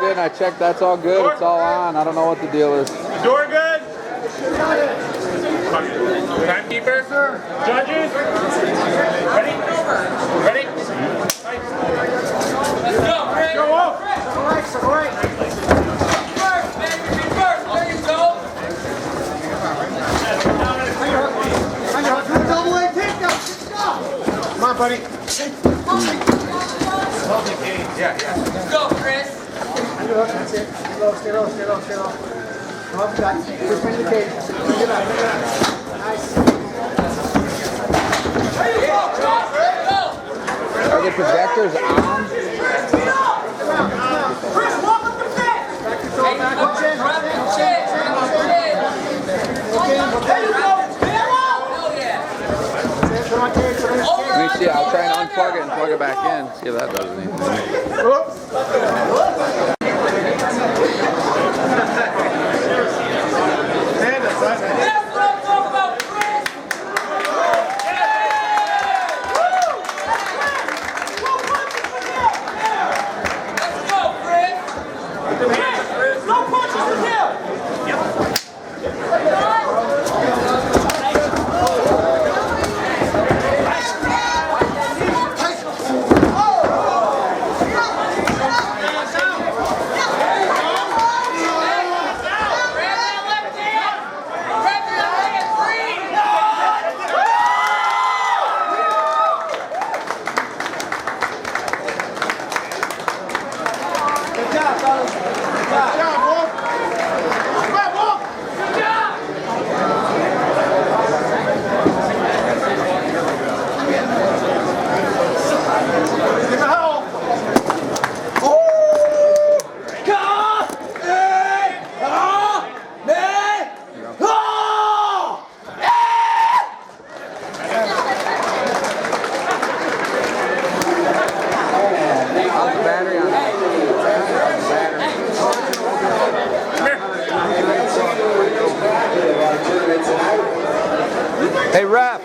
in. I checked. That's all good. It's all on. I don't know what the deal is. Door good? Timekeeper? Judges? Ready? Ready? Let's go, Chris. Go up. First, baby. First. There you go. Double leg takedown. Come on, buddy. Yeah. Let's go, Chris. That's it. Stay low. Come up, guys. Push me in the cage. Bring it up. Nice. Are the projectors on? Chris, walk up the fence. Back control, back up chin. Grab the chin. There you go. Hell yeah. Come on, cage. Let me see. I'll try and unplug it and plug it back in. See if that does anything. That's what I'm talking about, Chris. Let's go, Chris. No punches to him. Hey, ref!